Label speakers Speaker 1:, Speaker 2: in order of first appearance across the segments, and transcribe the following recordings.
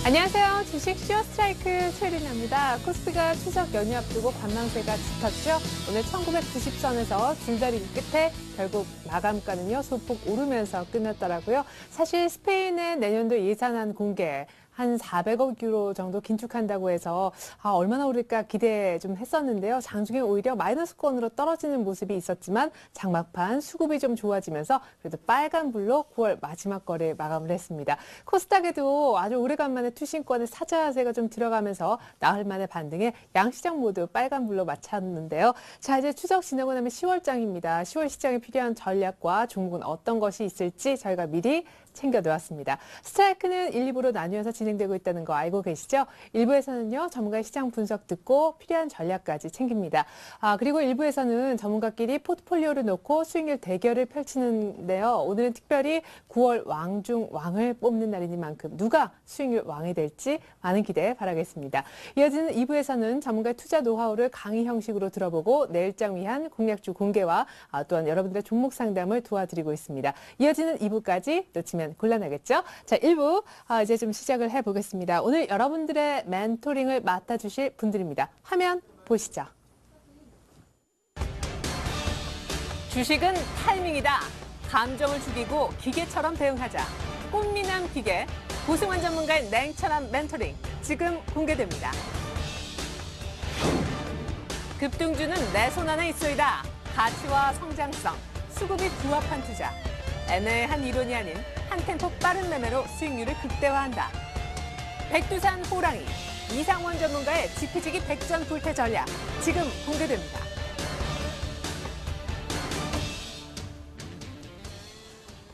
Speaker 1: 안녕하세요. 주식 슈어 스트라이크 최리나입니다. 코스피가 추석 연휴 앞두고 관망세가 짙었죠. 오늘 1990선에서 줄다리기 끝에 결국 마감가는요 소폭 오르면서 끝났더라고요. 사실 스페인의 내년도 예산안 공개 한 400억 유로 정도 긴축한다고 해서 얼마나 오를까 기대 좀 했었는데요. 장중에 오히려 마이너스권으로 떨어지는 모습이 있었지만 장막판 수급이 좀 좋아지면서 그래도 빨간불로 9월 마지막 거래 마감을 했습니다. 코스닥에도 아주 오래간만에 투신권의 사자세가 좀 들어가면서 나흘 만에 반등에 양시장 모두 빨간불로 마쳤는데요. 자, 이제 추석 지나고 나면 10월장입니다. 10월 시장에 필요한 전략과 종목은 어떤 것이 있을지 저희가 미리 챙겨놓았습니다. 스트라이크는 1, 2부로 나뉘어서 진행되고 있다는 거 알고 계시죠? 1부에서는요, 전문가의 시장 분석 듣고 필요한 전략까지 챙깁니다. 그리고 1부에서는 전문가끼리 포트폴리오를 놓고 수익률 대결을 펼치는데요. 오늘은 특별히 9월 왕 중 왕을 뽑는 날이니만큼 누가 수익률 왕이 될지 많은 기대 바라겠습니다. 이어지는 2부에서는 전문가의 투자 노하우를 강의 형식으로 들어보고 내일장 위한 공략주 공개와 또한 여러분들의 종목 상담을 도와드리고 있습니다. 이어지는 2부까지 놓치면 곤란하겠죠? 자, 1부 이제 좀 시작을 해보겠습니다. 오늘 여러분들의 멘토링을 맡아주실 분들입니다. 화면 보시죠. 주식은 타이밍이다. 감정을 죽이고 기계처럼 대응하자. 꽃미남 기계, 고승환 전문가의 냉철한 멘토링 지금 공개됩니다. 급등주는 내 손 안에 있어이다. 가치와 성장성, 수급이 부합한 투자. 애매한 이론이 아닌 한 템포 빠른 매매로 수익률을 극대화한다. 백두산 호랑이, 이상원 전문가의 지피지기 백전 불태 전략 지금 공개됩니다.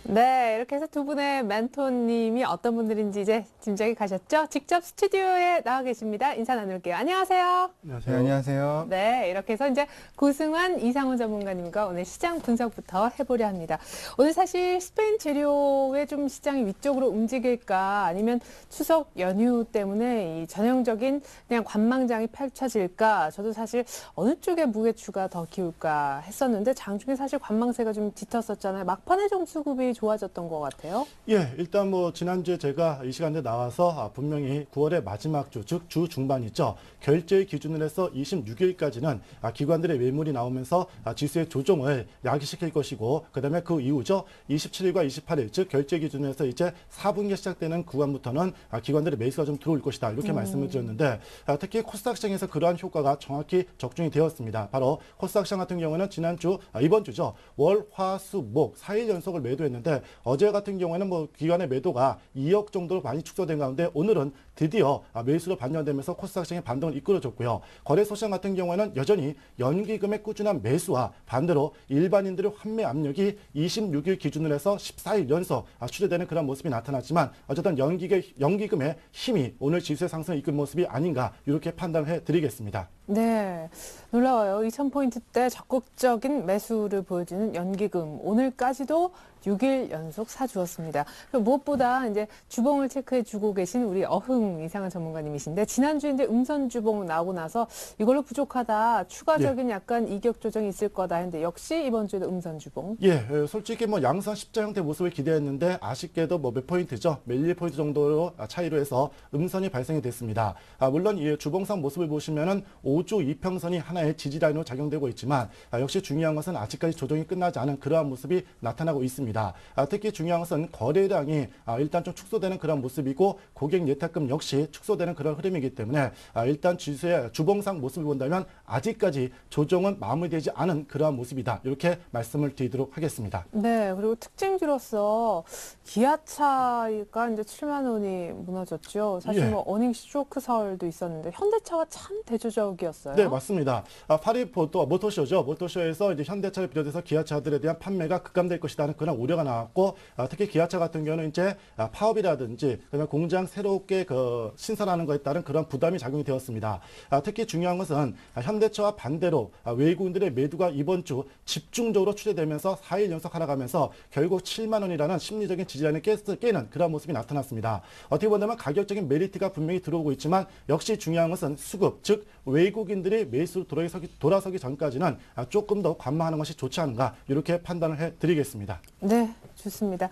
Speaker 1: 네, 이렇게 해서 두 분의 멘토님이 어떤 분들인지 이제 짐작이 가셨죠? 직접 스튜디오에 나와 계십니다. 인사 나눌게요. 안녕하세요.
Speaker 2: 안녕하세요. 네, 안녕하세요.
Speaker 1: 네, 이렇게 해서 이제 고승환, 이상훈 전문가님과 오늘 시장 분석부터 해보려 합니다. 오늘 사실 스페인 재료의 좀 시장이 위쪽으로 움직일까 아니면 추석 연휴 때문에 이 전형적인 그냥 관망장이 펼쳐질까 저도 사실 어느 쪽에 무게추가 더 기울까 했었는데 장중에 사실 관망세가 좀 짙었었잖아요. 막판에 좀 수급이 좋아졌던 것 같아요.
Speaker 2: 예, 일단 뭐 지난주에 제가 이 시간에 나와서 분명히 9월의 마지막 주, 즉 주 중반이죠. 결제일 기준으로 해서 26일까지는 기관들의 매물이 나오면서 지수의 조정을 야기시킬 것이고 그다음에 그 이후죠. 27일과 28일, 즉 결제 기준으로 해서 이제 4분기가 시작되는 구간부터는 기관들의 매수가 좀 들어올 것이다. 이렇게 말씀을 드렸는데 특히 코스닥 시장에서 그러한 효과가 정확히 적중이 되었습니다. 바로 코스닥 시장 같은 경우는 지난주, 이번 주죠. 월, 화, 수, 목 4일 연속을 매도했는데 어제 같은 경우에는 뭐 기관의 매도가 2억 정도로 많이 축소된 가운데 오늘은 드디어 매수로 반영되면서 코스닥 시장의 반등을 이끌어줬고요. 거래소 시장 같은 경우에는 여전히 연기금의 꾸준한 매수와 반대로 일반인들의 환매 압력이 26일 기준으로 해서 14일 연속 추대되는 그런 모습이 나타났지만 어쨌든 연기금의 힘이 오늘 지수의 상승을 이끈 모습이 아닌가 이렇게 판단을 해드리겠습니다.
Speaker 1: 네, 놀라워요. 2000포인트대 적극적인 매수를 보여주는 연기금. 오늘까지도 6일 연속 사주었습니다. 무엇보다 이제 주봉을 체크해주고 계신 우리 어흥 이상한 전문가님이신데 지난주에 이제 음선 주봉 나오고 나서 이걸로 부족하다. 추가적인 약간 이격 조정이 있을 거다 했는데 역시 이번 주에도 음선 주봉.
Speaker 2: 예, 솔직히 뭐 양선 십자 형태 모습을 기대했는데 아쉽게도 뭐 몇 포인트죠. 몇 일 포인트 정도로 차이로 해서 음선이 발생이 됐습니다. 물론 이 주봉상 모습을 보시면은 5주 이평선이 하나의 지지라인으로 작용되고 있지만 역시 중요한 것은 아직까지 조정이 끝나지 않은 그러한 모습이 나타나고 있습니다. 특히 중요한 것은 거래량이 일단 좀 축소되는 그런 모습이고 고객 예탁금 역시 축소되는 그런 흐름이기 때문에 일단 지수의 주봉상 모습을 본다면 아직까지 조정은 마무리되지 않은 그러한 모습이다. 이렇게 말씀을 드리도록 하겠습니다.
Speaker 1: 네, 그리고 특징주로서 기아차가 이제 7만 원이 무너졌죠. 사실 뭐 어닝 쇼크설도 있었는데 현대차가 참 대조적이었어요.
Speaker 2: 네, 맞습니다. 파리 모터쇼죠. 모터쇼에서 이제 현대차를 비롯해서 기아차들에 대한 판매가 급감될 것이라는 그런 우려가 나왔고 특히 기아차 같은 경우는 이제 파업이라든지 그다음에 공장 새롭게 신설하는 것에 따른 그런 부담이 작용이 되었습니다. 특히 중요한 것은 현대차와 반대로 외국인들의 매도가 이번 주 집중적으로 추대되면서 4일 연속 하락하면서 결국 7만 원이라는 심리적인 지지라인을 깨는 그런 모습이 나타났습니다. 어떻게 본다면 가격적인 메리트가 분명히 들어오고 있지만 역시 중요한 것은 수급, 즉 외국인들이 매수로 돌아서기 전까지는 조금 더 관망하는 것이 좋지 않은가 이렇게 판단을 해드리겠습니다.
Speaker 1: 네, 좋습니다.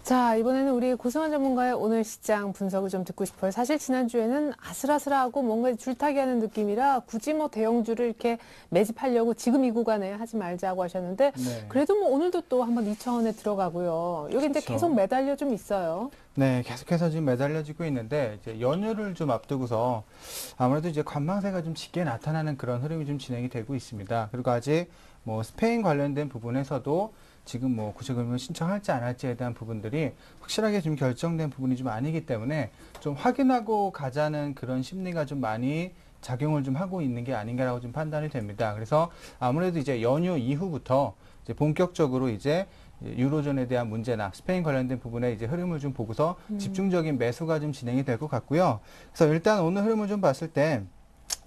Speaker 1: 자, 이번에는 우리 고승환 전문가의 오늘 시장 분석을 좀 듣고 싶어요. 사실 지난주에는 아슬아슬하고 뭔가 줄타기 하는 느낌이라 굳이 뭐 대형주를 이렇게 매집하려고 지금 이 구간에 하지 말자고 하셨는데
Speaker 3: 네.
Speaker 1: 그래도 뭐 오늘도 또 한번 2,000원에 들어가고요. 여기 이제
Speaker 3: 그렇죠.
Speaker 1: 계속 매달려 좀 있어요.
Speaker 3: 네, 계속해서 지금 매달려지고 있는데 이제 연휴를 좀 앞두고서 아무래도 이제 관망세가 좀 짙게 나타나는 그런 흐름이 좀 진행이 되고 있습니다. 그리고 아직 뭐 스페인 관련된 부분에서도 지금 뭐 구체금융을 신청할지 안 할지에 대한 부분들이 확실하게 좀 결정된 부분이 좀 아니기 때문에 좀 확인하고 가자는 그런 심리가 좀 많이 작용을 좀 하고 있는 게 아닌가라고 좀 판단이 됩니다. 그래서 아무래도 이제 연휴 이후부터 이제 본격적으로 이제 유로존에 대한 문제나 스페인 관련된 부분에 이제 흐름을 좀 보고서 집중적인 매수가 좀 진행이 될 것 같고요. 그래서 일단 오늘 흐름을 좀 봤을 때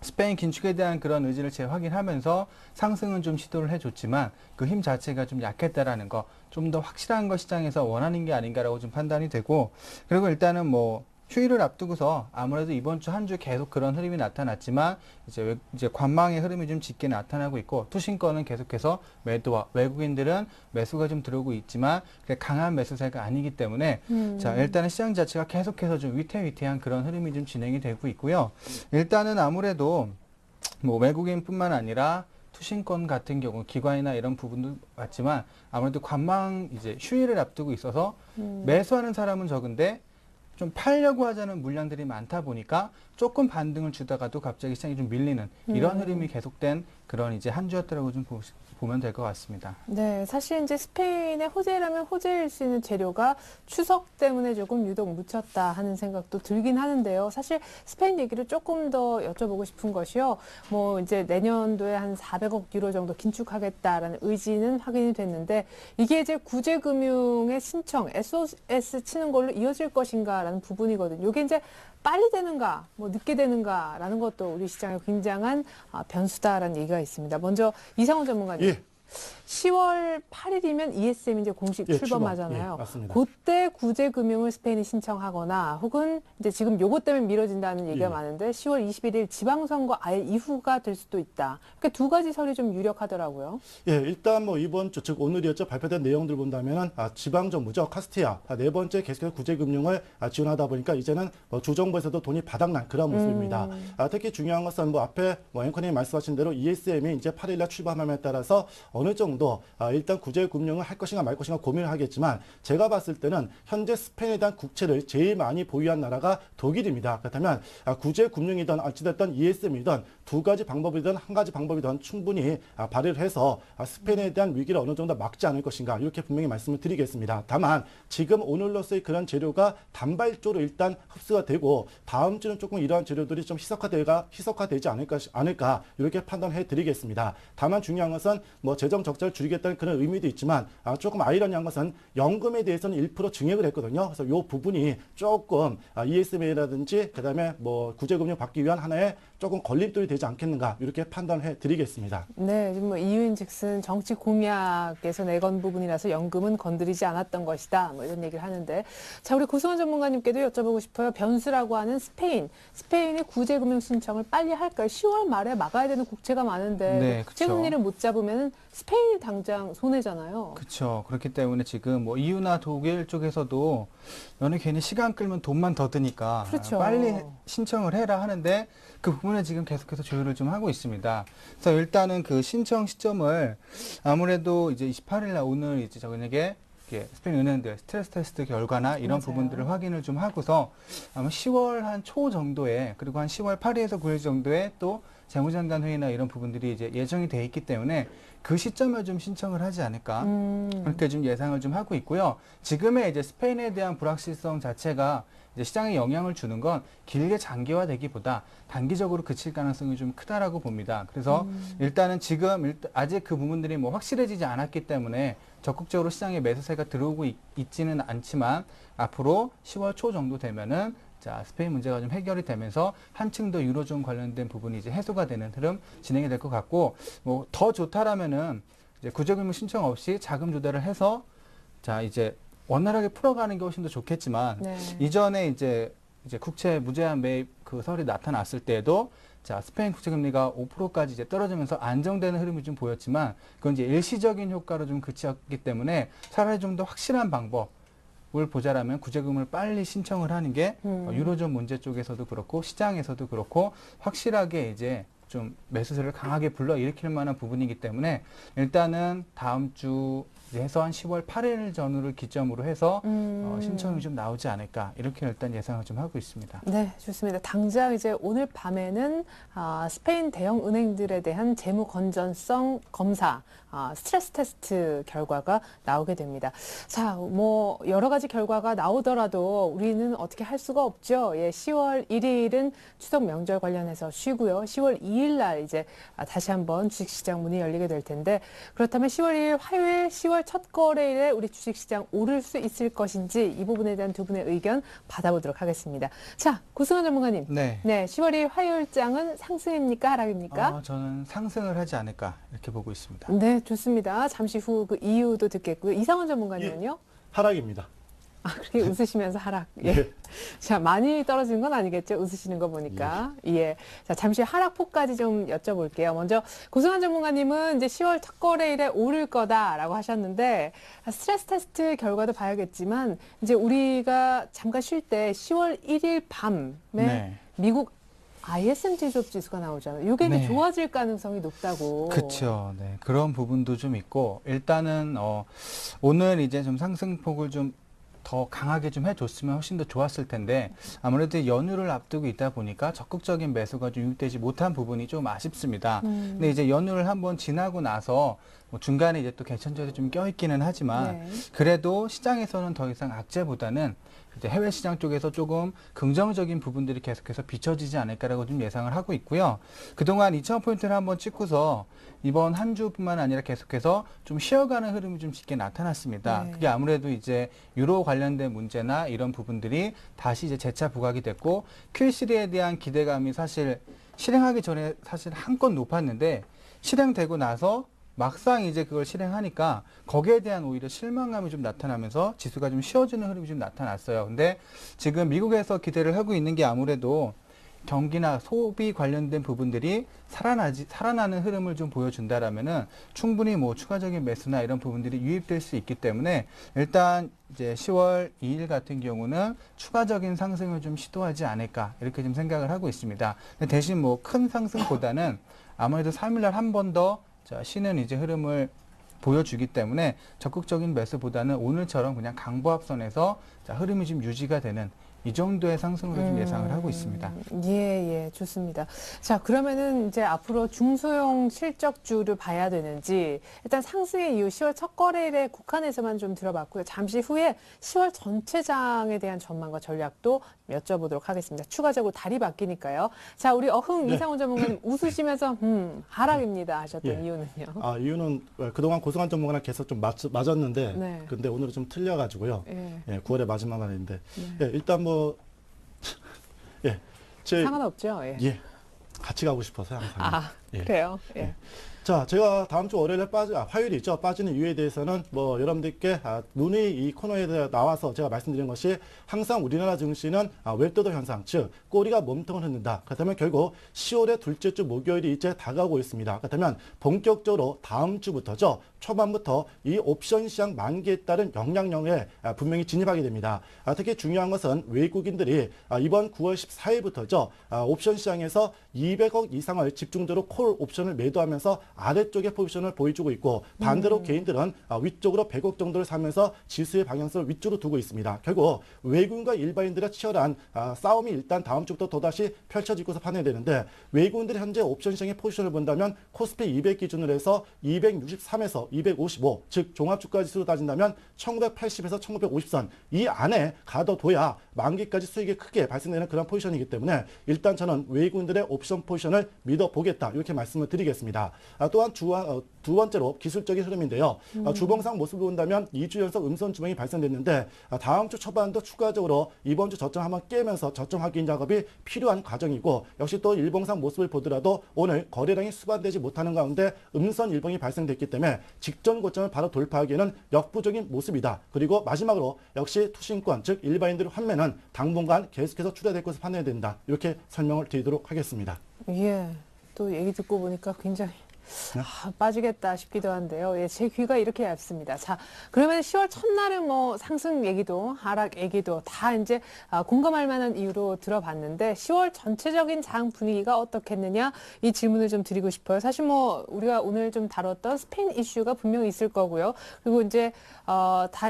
Speaker 3: 스페인 긴축에 대한 그런 의지를 재확인하면서 상승은 좀 시도를 해줬지만 그 힘 자체가 좀 약했다라는 거, 좀 더 확실한 거 시장에서 원하는 게 아닌가라고 좀 판단이 되고, 그리고 일단은 뭐 휴일을 앞두고서 아무래도 이번 주 한 주 계속 그런 흐름이 나타났지만 이제 관망의 흐름이 좀 짙게 나타나고 있고 투신권은 계속해서 매도와 외국인들은 매수가 좀 들어오고 있지만 강한 매수세가 아니기 때문에 자 일단은 시장 자체가 계속해서 좀 위태위태한 그런 흐름이 좀 진행이 되고 있고요. 일단은 아무래도 뭐 외국인뿐만 아니라 투신권 같은 경우 기관이나 이런 부분도 같지만 아무래도 관망 이제 휴일을 앞두고 있어서 매수하는 사람은 적은데 좀 팔려고 하자는 물량들이 많다 보니까 조금 반등을 주다가도 갑자기 시장이 좀 밀리는 이런 흐름이 계속된 그런 이제 한 주였다라고 좀 보면 될 것 같습니다.
Speaker 1: 네, 사실 이제 스페인의 호재라면 호재일 수 있는 재료가 추석 때문에 조금 유독 묻혔다 하는 생각도 들긴 하는데요. 사실 스페인 얘기를 조금 더 여쭤보고 싶은 것이요. 뭐 이제 내년도에 한 400억 유로 정도 긴축하겠다라는 의지는 확인이 됐는데 이게 이제 구제금융의 신청, SOS 치는 걸로 이어질 것인가라는 부분이거든요. 이게 이제 빨리 되는가, 뭐 늦게 되는가라는 것도 우리 시장에 굉장한 변수다라는 얘기가 있습니다. 먼저 이상훈 전문가님.
Speaker 2: 예.
Speaker 1: 10월 8일이면 ESM 이제 공식
Speaker 2: 예,
Speaker 1: 출범하잖아요.
Speaker 2: 출범. 예, 맞습니다.
Speaker 1: 그때 구제금융을 스페인이 신청하거나 혹은 이제 지금 요것 때문에 미뤄진다는 얘기가
Speaker 2: 예.
Speaker 1: 많은데 10월 21일 지방선거 아예 이후가 될 수도 있다. 그러니까 두 가지 설이 좀 유력하더라고요.
Speaker 2: 예, 일단 뭐 이번 주, 즉 오늘이었죠. 발표된 내용들 본다면은 지방정부죠. 카스티아 네 번째 계속해서 구제금융을 지원하다 보니까 이제는 뭐 주정부에서도 돈이 바닥난 그런 모습입니다. 특히 중요한 것은 뭐 앞에 뭐 앵커님이 말씀하신 대로 ESM이 이제 8일날 출범함에 따라서 어느 정도 일단 구제금융을 할 것인가 말 것인가 고민을 하겠지만 제가 봤을 때는 현재 스페인에 대한 국채를 제일 많이 보유한 나라가 독일입니다. 그렇다면 구제금융이든 어찌됐든 ESM이든 두 가지 방법이든 한 가지 방법이든 충분히 발휘를 해서 스페인에 대한 위기를 어느 정도 막지 않을 것인가 이렇게 분명히 말씀을 드리겠습니다. 다만 지금 오늘로서의 그런 재료가 단발적으로 일단 흡수가 되고 다음 주는 조금 이러한 재료들이 좀 희석화되지 않을까 이렇게 판단해 드리겠습니다. 다만 중요한 것은 뭐 재정 적자를 줄이겠다는 그런 의미도 있지만 조금 아이러니한 것은 연금에 대해서는 1% 증액을 했거든요. 그래서 이 부분이 조금 ESM이라든지 그다음에 뭐 구제금융 받기 위한 하나의 조금 걸림돌이 되지 않겠는가 이렇게 판단해 드리겠습니다.
Speaker 1: 네, 지금 뭐 이유인즉슨 정치 공약에서 내건 부분이라서 연금은 건드리지 않았던 것이다. 뭐 이런 얘기를 하는데 자 우리 고승환 전문가님께도 여쭤보고 싶어요. 변수라고 하는 스페인이 구제금융 신청을 빨리 할까요? 10월 말에 막아야 되는 국채가 많은데
Speaker 3: 네,
Speaker 1: 국채
Speaker 3: 그쵸.
Speaker 1: 금리를 못 잡으면 스페인이 당장 손해잖아요.
Speaker 3: 그렇죠. 그렇기 때문에 지금 뭐 EU나 독일 쪽에서도 너네 괜히 시간 끌면 돈만 더 드니까
Speaker 1: 그렇죠.
Speaker 3: 빨리 신청을 해라 하는데 그 부분에 지금 계속해서 조율을 좀 하고 있습니다. 그래서 일단은 그 신청 시점을 아무래도 이제 28일 날 오늘 이제 저녁에 스페인 은행들 스트레스 테스트 결과나 이런
Speaker 1: 맞아요.
Speaker 3: 부분들을 확인을 좀 하고서 아마 10월 한 초 정도에 그리고 한 10월 8일에서 9일 정도에 또 재무장관 회의나 이런 부분들이 이제 예정이 돼 있기 때문에 그 시점에 좀 신청을 하지 않을까 그렇게 좀 예상을 좀 하고 있고요. 지금의 이제 스페인에 대한 불확실성 자체가 이제 시장에 영향을 주는 건 길게 장기화되기보다 단기적으로 그칠 가능성이 좀 크다라고 봅니다. 그래서 일단은 지금 아직 그 부분들이 뭐 확실해지지 않았기 때문에 적극적으로 시장에 매수세가 들어오고 있지는 않지만 앞으로 10월 초 정도 되면은 자, 스페인 문제가 좀 해결이 되면서 한층 더 유로존 관련된 부분이 이제 해소가 되는 흐름 진행이 될 것 같고, 뭐 더 좋다라면은 이제 구제금융 신청 없이 자금 조달을 해서 자, 이제 원활하게 풀어가는 게 훨씬 더 좋겠지만
Speaker 1: 네.
Speaker 3: 이전에 이제 국채 무제한 매입 그 설이 나타났을 때에도 자, 스페인 국채 금리가 5%까지 이제 떨어지면서 안정되는 흐름이 좀 보였지만 그건 이제 일시적인 효과로 좀 그쳤기 때문에 차라리 좀 더 확실한 방법 보자라면 구제금을 빨리 신청을 하는 게 유로존 문제 쪽에서도 그렇고 시장에서도 그렇고 확실하게 이제 좀 매수세를 강하게 불러일으킬 만한 부분이기 때문에 일단은 다음 주 이제 해서 한 10월 8일 전후를 기점으로 해서 신청이 좀 나오지 않을까 이렇게 일단 예상을 좀 하고 있습니다.
Speaker 1: 네, 좋습니다. 당장 이제 오늘 밤에는 스페인 대형 은행들에 대한 재무 건전성 검사, 스트레스 테스트 결과가 나오게 됩니다. 자, 뭐 여러 가지 결과가 나오더라도 우리는 어떻게 할 수가 없죠. 예, 10월 1일은 추석 명절 관련해서 쉬고요. 10월 2일 날 이제 다시 한번 주식시장 문이 열리게 될 텐데 그렇다면 10월 2일 화요일 10월 첫 거래일에 우리 주식시장 오를 수 있을 것인지 이 부분에 대한 두 분의 의견 받아보도록 하겠습니다. 자, 고승환 전문가님.
Speaker 3: 네.
Speaker 1: 10월 2일 화요일장은 상승입니까? 하락입니까?
Speaker 3: 저는 상승을 하지 않을까 이렇게 보고 있습니다.
Speaker 1: 네, 좋습니다. 잠시 후 그 이유도 듣겠고요. 이상원 전문가님은요?
Speaker 2: 하락입니다.
Speaker 1: 그렇게 웃으시면서 하락. 예.
Speaker 2: 예.
Speaker 1: 자, 많이 떨어지는 건 아니겠죠? 웃으시는 거 보니까. 예. 자, 잠시 하락폭까지 좀 여쭤볼게요. 먼저 고승환 전문가님은 이제 10월 첫 거래일에 오를 거다라고 하셨는데 스트레스 테스트 결과도 봐야겠지만 이제 우리가 잠깐 쉴 때 10월 1일 밤에
Speaker 3: 네.
Speaker 1: 미국 ISM 제조업 지수가 나오잖아요. 이게
Speaker 3: 네.
Speaker 1: 좋아질 가능성이 높다고.
Speaker 3: 그렇죠. 네. 그런 부분도 좀 있고 일단은 오늘 이제 좀 상승폭을 좀 더 강하게 좀 해줬으면 훨씬 더 좋았을 텐데 아무래도 연휴를 앞두고 있다 보니까 적극적인 매수가 좀 유입되지 못한 부분이 좀 아쉽습니다. 근데 이제 연휴를 한번 지나고 나서 뭐 중간에 이제 또 개천절이 좀 껴있기는 하지만
Speaker 1: 네.
Speaker 3: 그래도 시장에서는 더 이상 악재보다는 이제 해외 시장 쪽에서 조금 긍정적인 부분들이 계속해서 비춰지지 않을까라고 좀 예상을 하고 있고요. 그동안 2,000포인트를 한번 찍고서 이번 한 주뿐만 아니라 계속해서 좀 쉬어가는 흐름이 좀 짙게 나타났습니다.
Speaker 1: 네.
Speaker 3: 그게 아무래도 이제 유로 관련된 문제나 이런 부분들이 다시 이제 재차 부각이 됐고 Q3에 대한 기대감이 사실 실행하기 전에 사실 한껏 높았는데 실행되고 나서 막상 이제 그걸 실행하니까 거기에 대한 오히려 실망감이 좀 나타나면서 지수가 좀 쉬어지는 흐름이 좀 나타났어요. 근데 지금 미국에서 기대를 하고 있는 게 아무래도 경기나 소비 관련된 부분들이 살아나는 흐름을 좀 보여준다라면은 충분히 뭐 추가적인 매수나 이런 부분들이 유입될 수 있기 때문에 일단 이제 10월 2일 같은 경우는 추가적인 상승을 좀 시도하지 않을까 이렇게 좀 생각을 하고 있습니다. 근데 대신 뭐 큰 상승보다는 아무래도 3일 날 한 번 더 쉬는 이제 흐름을 보여주기 때문에 적극적인 매수보다는 오늘처럼 그냥 강보합선에서 흐름이 좀 유지가 되는 이 정도의 상승으로 좀 예상을 하고 있습니다.
Speaker 1: 예, 좋습니다. 자, 그러면은 이제 앞으로 중소형 실적주를 봐야 되는지 일단 상승의 이유 10월 첫 거래일에 국한에서만 좀 들어봤고요. 잠시 후에 10월 전체장에 대한 전망과 전략도 여쭤보도록 하겠습니다. 추가적으로 달이 바뀌니까요. 자, 우리
Speaker 2: 네.
Speaker 1: 이상훈 전문가님 웃으시면서 하락입니다 하셨던
Speaker 2: 예.
Speaker 1: 이유는요?
Speaker 2: 이유는 그동안 고승환 전문가랑 계속 좀 맞았는데
Speaker 1: 네.
Speaker 2: 근데 오늘은 좀 틀려가지고요.
Speaker 1: 예.
Speaker 2: 예, 9월의 마지막 날인데
Speaker 1: 네.
Speaker 2: 예, 일단 뭐 예,
Speaker 1: 상관없죠. 예.
Speaker 2: 예, 같이 가고 싶어서 항상. 예.
Speaker 1: 그래요. 예.
Speaker 2: 예. 자, 제가 다음 주 월요일에 화요일이죠. 빠지는 이유에 대해서는 뭐 여러분들께 문의 이 코너에 나와서 제가 말씀드린 것이 항상 우리나라 증시는 웹도도 현상, 즉 꼬리가 몸통을 흔든다. 그렇다면 결국 10월의 둘째 주 목요일이 이제 다가오고 있습니다. 그렇다면 본격적으로 다음 주부터죠. 초반부터 이 옵션 시장 만기에 따른 영향력에 분명히 진입하게 됩니다. 특히 중요한 것은 외국인들이 이번 9월 14일부터죠. 옵션 시장에서 200억 이상을 집중적으로 콜 옵션을 매도하면서 아래쪽에 포지션을 보여주고 있고 반대로 개인들은 위쪽으로 100억 정도를 사면서 지수의 방향성을 위쪽으로 두고 있습니다. 결국 외국인과 일반인들의 치열한 싸움이 일단 다음 주부터 또다시 펼쳐지고서 판단되는데 외국인들이 현재 옵션 시장의 포지션을 본다면 코스피 200 기준으로 해서 263에서 255, 즉 종합주가 지수로 따진다면 1980에서 1950선 이 안에 가둬둬야 만기까지 수익이 크게 발생되는 그런 포지션이기 때문에 일단 저는 외국인들의 옵션 포지션을 믿어보겠다 이렇게 말씀을 드리겠습니다. 또한 두 번째로 기술적인 흐름인데요. 주봉상 모습을 본다면 2주 연속 음선 주봉이 발생됐는데 다음 주 초반도 추가적으로 이번 주 저점 한번 깨면서 저점 확인 작업이 필요한 과정이고 역시 또 일봉상 모습을 보더라도 오늘 거래량이 수반되지 못하는 가운데 음선 일봉이 발생됐기 때문에 직전 고점을 바로 돌파하기에는 역부족인 모습이다. 그리고 마지막으로 역시 투신권 즉 일반인들의 환매는 당분간 계속해서 출하될 것으로 판단해야 된다. 이렇게 설명을 드리도록 하겠습니다.
Speaker 1: 예. 또 얘기 듣고 보니까 굉장히 빠지겠다 싶기도 한데요. 예, 제 귀가 이렇게 얇습니다. 자, 그러면 10월 첫날은 뭐 상승 얘기도 하락 얘기도 다 이제 공감할 만한 이유로 들어봤는데 10월 전체적인 장 분위기가 어떻겠느냐 이 질문을 좀 드리고 싶어요. 사실 뭐 우리가 오늘 좀 다뤘던 스페인 이슈가 분명히 있을 거고요. 그리고 이제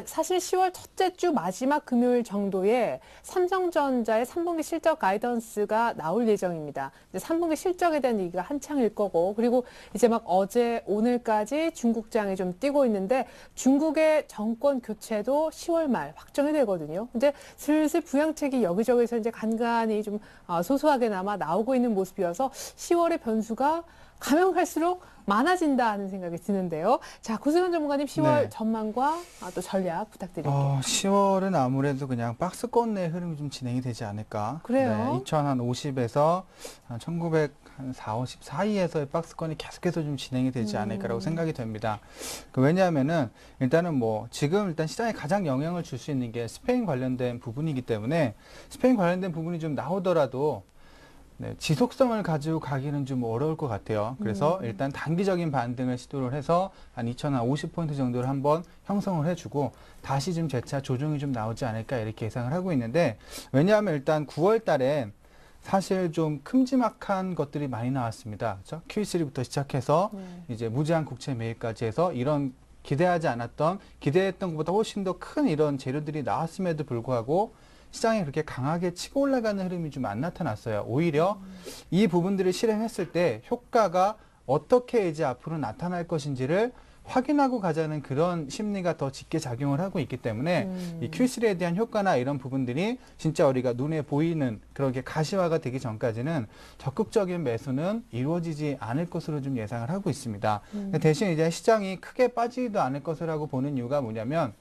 Speaker 1: 사실 10월 첫째 주 마지막 금요일 정도에 삼성전자의 3분기 실적 가이던스가 나올 예정입니다. 이제 3분기 실적에 대한 얘기가 한창일 거고 그리고 이제 막 어제 오늘까지 중국장에 좀 뛰고 있는데 중국의 정권 교체도 10월 말 확정이 되거든요. 이제 슬슬 부양책이 여기저기서 이제 간간히 좀 소소하게나마 나오고 있는 모습이어서 10월의 변수가 가면 갈수록 많아진다 하는 생각이 드는데요. 자, 고승환 전문가님 10월
Speaker 3: 네.
Speaker 1: 전망과 또 전략 부탁드릴게요.
Speaker 3: 10월은 아무래도 그냥 박스권 내 흐름이 좀 진행이 되지 않을까.
Speaker 1: 그래요?
Speaker 3: 네, 2050에서 1940, 50 사이에서의 박스권이 계속해서 좀 진행이 되지 않을까라고 생각이 됩니다. 왜냐하면은 일단은 뭐 지금 일단 시장에 가장 영향을 줄 수 있는 게 스페인 관련된 부분이기 때문에 스페인 관련된 부분이 좀 나오더라도 네, 지속성을 가지고 가기는 좀 어려울 것 같아요. 그래서 일단 단기적인 반등을 시도를 해서 한 2050포인트 정도를 한번 형성을 해주고 다시 좀 재차 조정이 좀 나오지 않을까 이렇게 예상을 하고 있는데 왜냐하면 일단 9월 달에 사실 좀 큼지막한 것들이 많이 나왔습니다. 그렇죠? QE3부터 시작해서 이제 무제한 국채 매입까지 해서 이런 기대했던 것보다 훨씬 더 큰 이런 재료들이 나왔음에도 불구하고 시장이 그렇게 강하게 치고 올라가는 흐름이 좀 안 나타났어요. 오히려 이 부분들을 실행했을 때 효과가 어떻게 이제 앞으로 나타날 것인지를 확인하고 가자는 그런 심리가 더 짙게 작용을 하고 있기 때문에 이 Q3에 대한 효과나 이런 부분들이 진짜 우리가 눈에 보이는 그렇게 가시화가 되기 전까지는 적극적인 매수는 이루어지지 않을 것으로 좀 예상을 하고 있습니다. 대신 이제 시장이 크게 빠지지도 않을 것이라고 보는 이유가 뭐냐면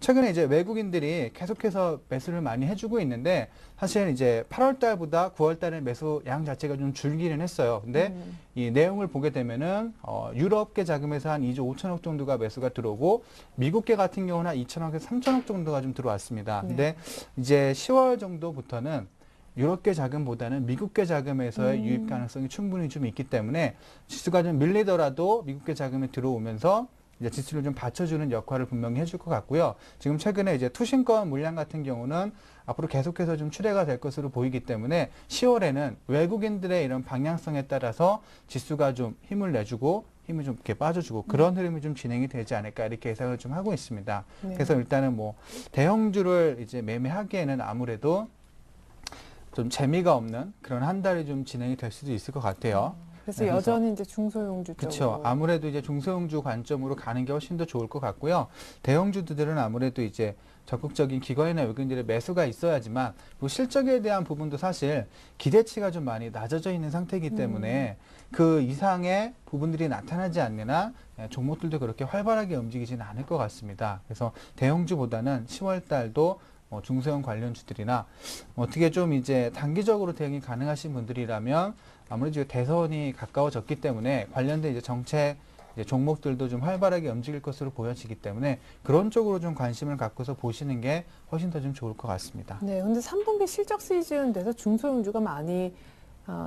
Speaker 3: 최근에 이제 외국인들이 계속해서 매수를 많이 해주고 있는데 사실 이제 8월 달보다 9월 달에 매수 양 자체가 좀 줄기는 했어요. 근데 이 내용을 보게 되면은 유럽계 자금에서 한 2조 5천억 정도가 매수가 들어오고 미국계 같은 경우는 한 2천억에서 3천억 정도가 좀 들어왔습니다. 근데 이제 10월 정도부터는 유럽계 자금보다는 미국계 자금에서의 유입 가능성이 충분히 좀 있기 때문에 지수가 좀 밀리더라도 미국계 자금이 들어오면서 이제 지수를 좀 받쳐주는 역할을 분명히 해줄 것 같고요. 지금 최근에 이제 투신권 물량 같은 경우는 앞으로 계속해서 좀 출회가 될 것으로 보이기 때문에 10월에는 외국인들의 이런 방향성에 따라서 지수가 좀 힘을 내주고 힘이 좀 이렇게 빠져주고 그런 흐름이 좀 진행이 되지 않을까 이렇게 예상을 좀 하고 있습니다.
Speaker 1: 네.
Speaker 3: 그래서 일단은 뭐 대형주를 이제 매매하기에는 아무래도 좀 재미가 없는 그런 한 달이 좀 진행이 될 수도 있을 것 같아요.
Speaker 1: 그래서
Speaker 3: 네,
Speaker 1: 여전히 이제 중소형주 쪽으로.
Speaker 3: 그렇죠. 아무래도 이제 중소형주 관점으로 가는 게 훨씬 더 좋을 것 같고요. 대형주들은 아무래도 이제 적극적인 기관이나 외국인들의 매수가 있어야지만 그리고 실적에 대한 부분도 사실 기대치가 좀 많이 낮아져 있는 상태이기 때문에 그 이상의 부분들이 나타나지 않는 한 종목들도 그렇게 활발하게 움직이지는 않을 것 같습니다. 그래서 대형주보다는 10월 달도 중소형 관련주들이나 어떻게 좀 이제 단기적으로 대응이 가능하신 분들이라면 아무래도 대선이 가까워졌기 때문에 관련된 이제 정책 이제 종목들도 좀 활발하게 움직일 것으로 보여지기 때문에 그런 쪽으로 좀 관심을 갖고서 보시는 게 훨씬 더 좀 좋을 것 같습니다.
Speaker 1: 네, 근데 3분기 실적 시즌 돼서 중소형주가 많이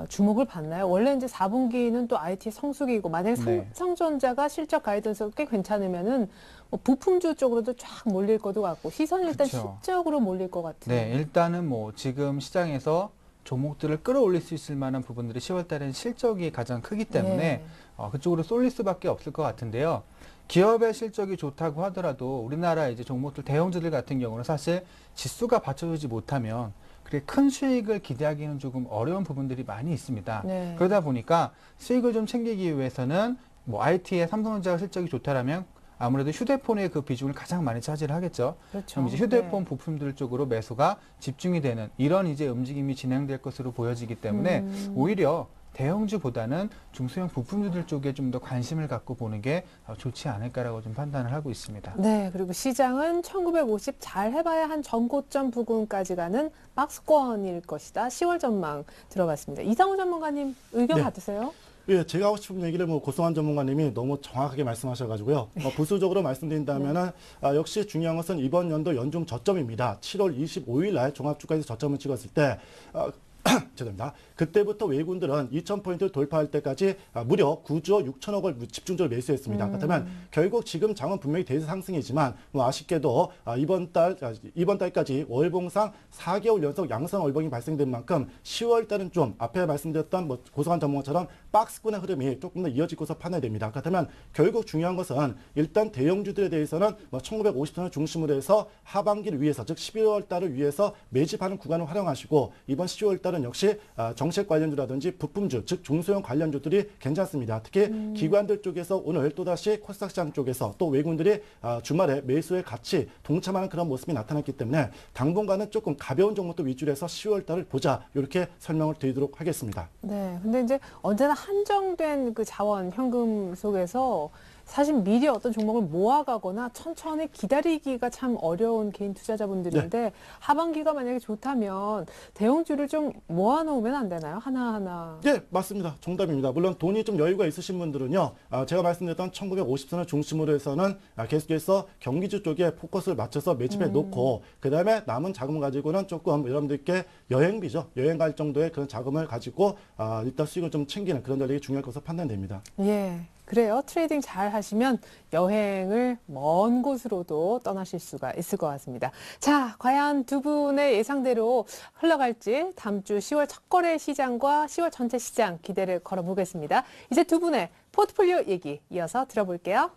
Speaker 1: 주목을 받나요? 원래 이제 4분기는 또 IT 성수기이고 만약에
Speaker 3: 네.
Speaker 1: 삼성전자가 실적 가이던스가 꽤 괜찮으면은 뭐 부품주 쪽으로도 쫙 몰릴 것도 같고 시선이 일단
Speaker 3: 그쵸.
Speaker 1: 실적으로 몰릴 것 같은.
Speaker 3: 네, 일단은 뭐 지금 시장에서 종목들을 끌어올릴 수 있을 만한 부분들이 10월 달에는 실적이 가장 크기 때문에
Speaker 1: 네.
Speaker 3: 그쪽으로 쏠릴 수밖에 없을 것 같은데요. 기업의 실적이 좋다고 하더라도 우리나라 이제 종목들 대형주들 같은 경우는 사실 지수가 받쳐주지 못하면 그렇게 큰 수익을 기대하기는 조금 어려운 부분들이 많이 있습니다.
Speaker 1: 네.
Speaker 3: 그러다 보니까 수익을 좀 챙기기 위해서는 뭐 IT의 삼성전자가 실적이 좋다라면 아무래도 휴대폰의 그 비중을 가장 많이 차지를 하겠죠.
Speaker 1: 그렇죠.
Speaker 3: 그럼 이제 휴대폰
Speaker 1: 네.
Speaker 3: 부품들 쪽으로 매수가 집중이 되는 이런 이제 움직임이 진행될 것으로 보여지기 때문에 오히려 대형주보다는 중소형 부품주들 쪽에 좀 더 관심을 갖고 보는 게 좋지 않을까라고 좀 판단을 하고 있습니다.
Speaker 1: 네, 그리고 시장은 1950 잘 해봐야 한 전고점 부근까지 가는 박스권일 것이다. 10월 전망 들어봤습니다. 이상우 전문가님 의견
Speaker 2: 네.
Speaker 1: 같으세요?
Speaker 2: 예, 제가 하고 싶은 얘기를 뭐 고승환 전문가님이 너무 정확하게 말씀하셔가지고요. 부수적으로 말씀드린다면은 역시 중요한 것은 이번 연도 연중 저점입니다. 7월 25일 날 종합주가에서 저점을 찍었을 때 죄송합니다. 그때부터 외국인들은 2,000포인트를 돌파할 때까지 무려 9조 6천억을 집중적으로 매수했습니다. 그렇다면 결국 지금 장은 분명히 대세 상승이지만 아쉽게도 이번 달까지 월봉상 4개월 연속 양성 월봉이 발생된 만큼 10월 달은 좀 앞에 말씀드렸던 고성한 전문가처럼 박스권의 흐름이 조금 더 이어지고서 판단됩니다. 그렇다면 결국 중요한 것은 일단 대형주들에 대해서는 1950선을 중심으로 해서 하반기를 위해서 즉 11월 달을 위해서 매집하는 구간을 활용하시고 이번 10월 달은 역시 정책 관련주라든지 부품주 즉 중소형 관련주들이 괜찮습니다. 특히 기관들 쪽에서 오늘 또다시 코스닥 시장 쪽에서 또 외국인들이 주말에 매수에 같이 동참하는 그런 모습이 나타났기 때문에 당분간은 조금 가벼운 종목도 위주로 해서 10월 달을 보자 이렇게 설명을 드리도록 하겠습니다.
Speaker 1: 네, 근데 이제 언제나 한정된 그 자원, 현금 속에서 사실 미리 어떤 종목을 모아가거나 천천히 기다리기가 참 어려운 개인 투자자분들인데 하반기가 만약에 좋다면 대형주를 좀 모아놓으면 안 되나요? 하나하나.
Speaker 2: 네, 맞습니다. 정답입니다. 물론 돈이 좀 여유가 있으신 분들은요. 제가 말씀드렸던 1950선을 중심으로 해서는 계속해서 경기주 쪽에 포커스를 맞춰서 매집해 놓고 그다음에 남은 자금을 가지고는 조금 여러분들께 여행비죠. 여행 갈 정도의 그런 자금을 가지고 일단 수익을 좀 챙기는 그런 전략이 중요할 것으로 판단됩니다.
Speaker 1: 예. 그래요. 트레이딩 잘 하시면 여행을 먼 곳으로도 떠나실 수가 있을 것 같습니다. 자, 과연 두 분의 예상대로 흘러갈지 다음 주 10월 첫 거래 시장과 10월 전체 시장 기대를 걸어보겠습니다. 이제 두 분의 포트폴리오 얘기 이어서 들어볼게요.